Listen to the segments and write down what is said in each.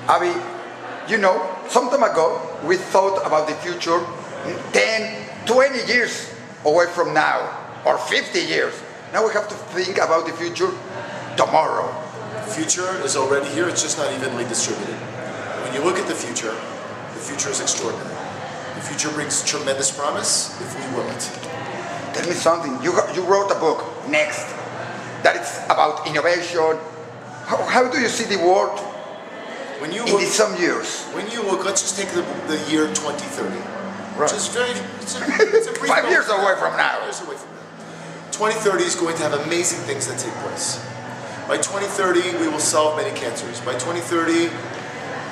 Avi, you know, some time ago, we thought about the future 10, 20 years away from now, or 50 years. Now we have to think about the future tomorrow. The future is already here, it's just not evenly distributed. When you look at the future is extraordinary. The future brings tremendous promise if we will it. Tell me something, you wrote a book, Next, that is about innovation. How do you see the world when you in look, some years? When you look, let's just take the year 2030, right. Which is it's a brief 5 years away from now. 5 years away from now. 2030 is going to have amazing things that take place. By 2030, we will solve many cancers. By 2030,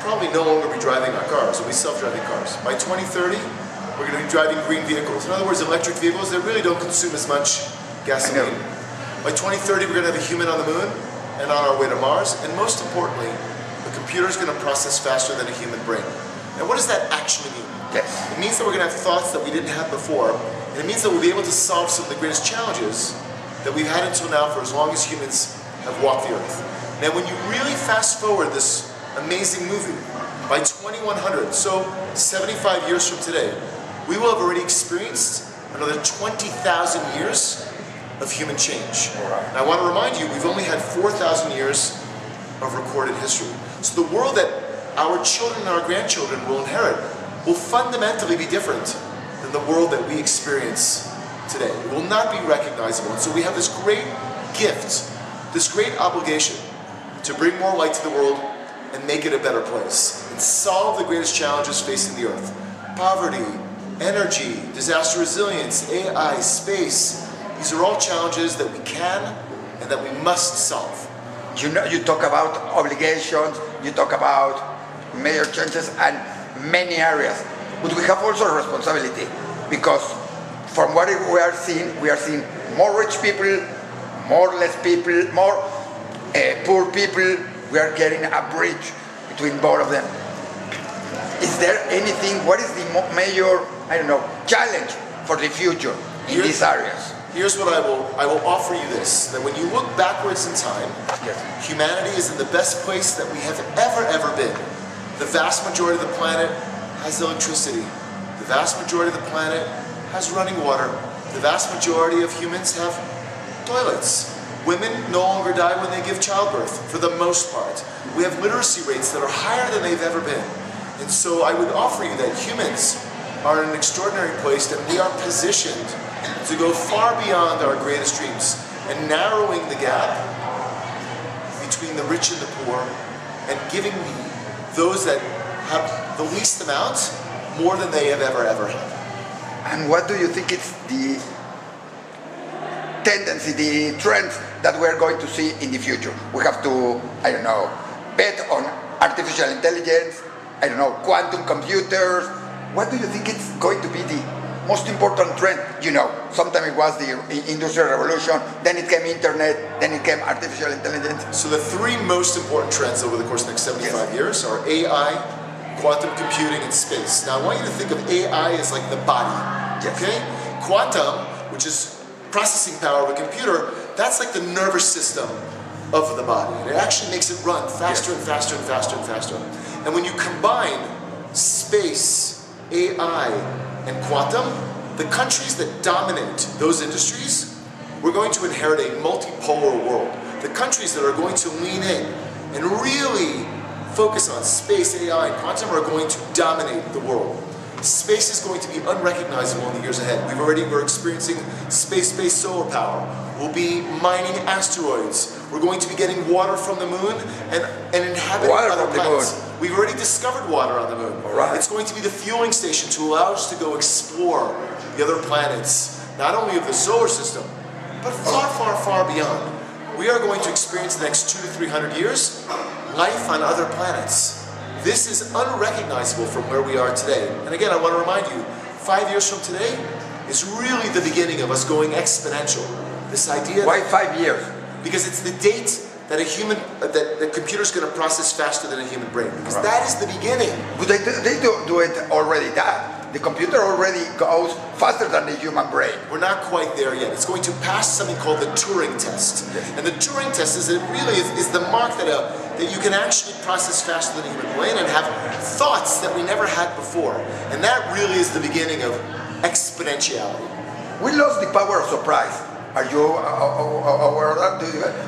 probably no longer be driving our cars, we'll be self-driving cars. By 2030, we're going to be driving green vehicles. In other words, electric vehicles that really don't consume as much gasoline. By 2030, we're going to have a human on the moon and on our way to Mars. And most importantly, the computer is going to process faster than a human brain. And what does that actually mean? Yes. It means that we're going to have thoughts that we didn't have before. And it means that we'll be able to solve some of the greatest challenges that we've had until now for as long as humans have walked the earth. Now, when you really fast forward this amazing movie, by 2100, so 75 years from today, we will have already experienced another 20,000 years of human change. And I want to remind you, we've only had 4,000 years of recorded history. So the world that our children and our grandchildren will inherit will fundamentally be different than the world that we experience today. It will not be recognizable. And so we have this great gift, this great obligation to bring more light to the world and make it a better place and solve the greatest challenges facing the earth. Poverty, energy, disaster resilience, AI, space. These are all challenges that we can and that we must solve. You know, you talk about obligations, you talk about major changes and many areas. But we have also a responsibility because from what we are seeing more rich people, more less people, more poor people. We are getting a bridge between both of them. Is there anything, what is the major, I don't know, challenge for the future in these areas? Here's what I will offer you this, that when you look backwards in time, yes, humanity is in the best place that we have ever been. The vast majority of the planet has electricity. The vast majority of the planet has running water. The vast majority of humans have toilets. Women no longer die when they give childbirth, for the most part. We have literacy rates that are higher than they've ever been. And so I would offer you that humans are in an extraordinary place, that we are positioned to go far beyond our greatest dreams and narrowing the gap between the rich and the poor and giving those that have the least amount more than they have ever had. And what do you think is the tendency, the trends that we're going to see in the future? We have to, I don't know, bet on artificial intelligence, I don't know, quantum computers. What do you think is going to be the most important trend? You know, sometimes it was the Industrial Revolution, then it came internet, then it came artificial intelligence. So the three most important trends over the course of the next 75 years are AI, quantum computing, and space. Now I want you to think of AI as like the body, okay? Quantum, which is processing power of a computer, that's like the nervous system of the body. And it actually makes it run faster and faster and faster and faster. And when you combine space, AI, and quantum, the countries that dominate those industries, we're going to inherit a multipolar world. The countries that are going to lean in and really focus on space, AI, and quantum are going to dominate the world. Space is going to be unrecognizable in the years ahead. We're experiencing space-based solar power. We'll be mining asteroids. We're going to be getting water from the moon and inhabiting other planets. We've already discovered water on the moon. Right. It's going to be the fueling station to allow us to go explore the other planets, not only of the solar system, but far, far, far beyond. We are going to experience the next 200 to 300 years life on other planets. This is unrecognizable from where we are today. And again, I want to remind you, 5 years from today is really the beginning of us going exponential. This idea. Why 5 years? Because it's the date that the computer's going to process faster than a human brain. Because that is the beginning. But they do it already that. the computer already goes faster than the human brain. We're not quite there yet. It's going to pass something called the Turing test. Yes. And the Turing test is the mark that you can actually process faster than a human brain and have thoughts that we never had before. And that really is the beginning of exponentiality. We lost the power of surprise. Are you aware of that?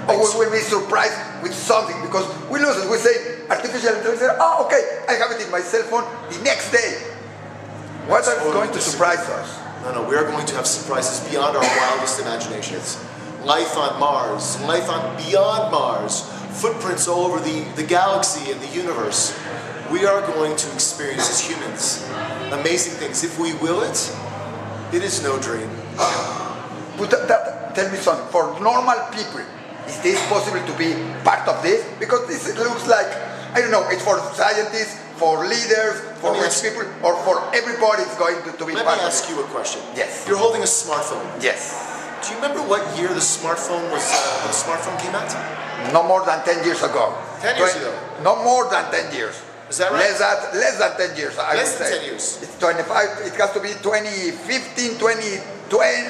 Or we will be surprised with something because we lose it. We say artificial intelligence, oh okay, I have it in my cell phone the next day. What is going to surprise us? No, we are going to have surprises beyond our wildest imaginations. Life on Mars, life on beyond Mars, footprints all over the galaxy and the universe. We are going to experience as humans amazing things. If we will it, it is no dream. But tell me something, for normal people, is this possible to be part of this? Because this looks like, I don't know, it's for scientists, for leaders, for rich people, or for everybody is going to be part of it. Let me ask you a question. Yes. You're holding a smartphone. Yes. Do you remember what year the smartphone came out? No more than 10 years ago. 10 years ago? No more than 10 years. Is that right? Less than 10 years, I would say. Less than 10 years. It's 25, it has to be 2015, 2020,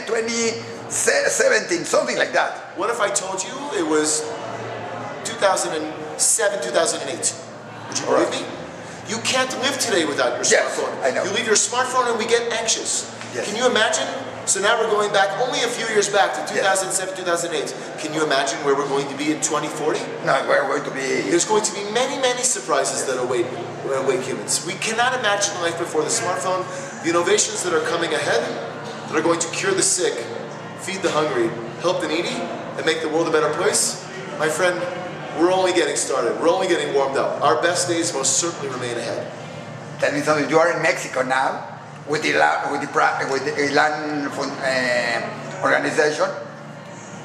2017, something like that. What if I told you it was 2007, 2008? Would you believe me? You can't live today without your smartphone. Yes, I know. You leave your smartphone and we get anxious. Yes. Can you imagine? So now we're going back only a few years back to 2007, 2008. Can you imagine where we're going to be in 2040? No, we're going to be... There's going to be many, many surprises that await humans. We cannot imagine life before the smartphone. The innovations that are coming ahead that are going to cure the sick, feed the hungry, help the needy, and make the world a better place. My friend, we're only getting started. We're only getting warmed up. Our best days most certainly remain ahead. Tell me something. You are in Mexico now with the Ilan organization.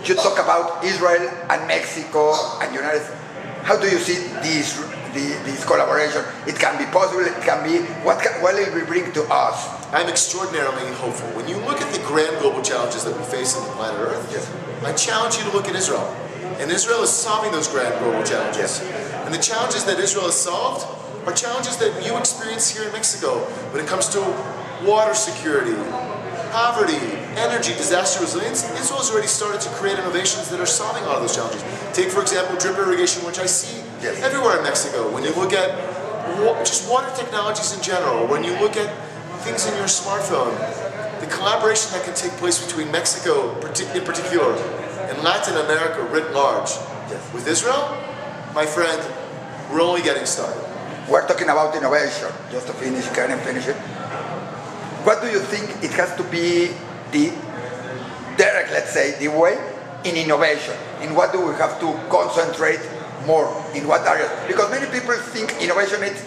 You talk about Israel and Mexico and United States. How do you see this collaboration? It can be possible. It can be. What will it bring to us? I'm extraordinarily hopeful. When you look at the grand global challenges that we face on the planet Earth, Yes. I challenge you to look at Israel. And Israel is solving those grand global challenges. And the challenges that Israel has solved are challenges that you experience here in Mexico when it comes to water security, poverty, energy, disaster resilience. Israel has already started to create innovations that are solving all of those challenges. Take, for example, drip irrigation, which I see everywhere in Mexico. When you look at just water technologies in general, when you look at things in your smartphone, the collaboration that can take place between Mexico in particular and Latin America writ large. With Israel, my friend, we're only getting started. We're talking about innovation. Just to finish, can I finish it? What do you think it has to be the direct, let's say, the way in innovation? In what do we have to concentrate more? In what areas? Because many people think innovation is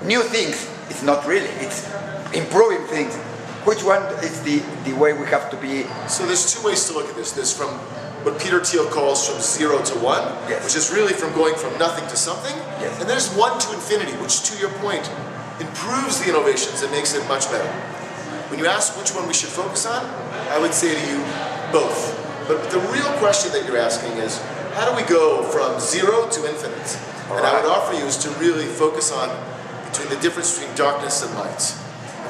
new things. It's not really. It's improving things. Which one is the way we have to be? So there's two ways to look at this. There's from what Peter Thiel calls from 0 to 1, which is really from going from nothing to something. And there's 1 to infinity, which, to your point, improves the innovations and makes it much better. When you ask which one we should focus on, I would say to you, both. But the real question that you're asking is, how do we go from 0 to infinite? And I would offer you is to really focus on between the difference between darkness and light.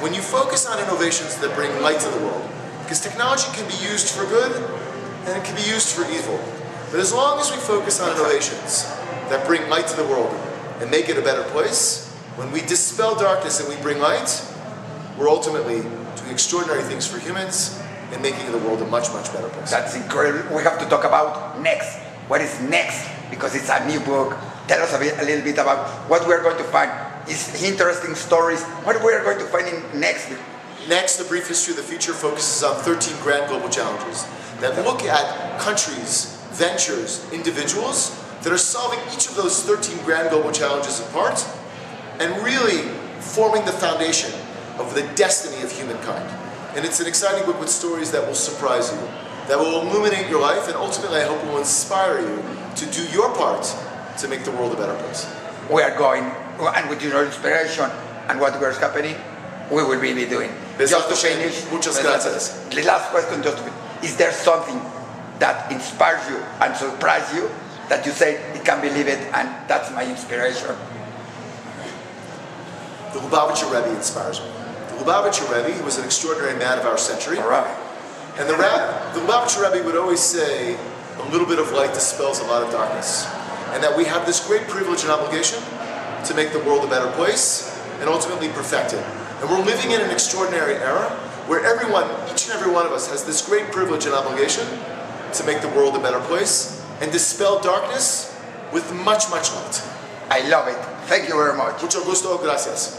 When you focus on innovations that bring light to the world, because technology can be used for good and it can be used for evil. But as long as we focus on innovations that bring light to the world and make it a better place, when we dispel darkness and we bring light, we're ultimately doing extraordinary things for humans and making the world a much, much better place. That's incredible. We have to talk about next. What is next? Because it's a new book. Tell us a little bit about what we're going to find. It's interesting stories. What we're going to find in next. Next, the brief history of the future focuses on 13 grand global challenges that look at countries, ventures, individuals that are solving each of those 13 grand global challenges in part and really forming the foundation of the destiny of humankind. And it's an exciting book with stories that will surprise you, that will illuminate your life, and ultimately I hope will inspire you to do your part to make the world a better place. We are going, and with your inspiration and what we're happening, we will be doing. Just to finish, muchas gracias. The last question, just to finish. Is there something that inspires you and surprises you that you say, I can't believe it, and that's my inspiration? The Lubavitcher Rebbe inspires me. The Lubavitcher Rebbe, who was an extraordinary man of our century. All right. And the Lubavitcher Rebbe would always say, a little bit of light dispels a lot of darkness. And that we have this great privilege and obligation to make the world a better place and ultimately perfect it. And we're living in an extraordinary era where everyone, each and every one of us, has this great privilege and obligation to make the world a better place and dispel darkness with much, much light. I love it. Thank you very much. Mucho gusto, gracias.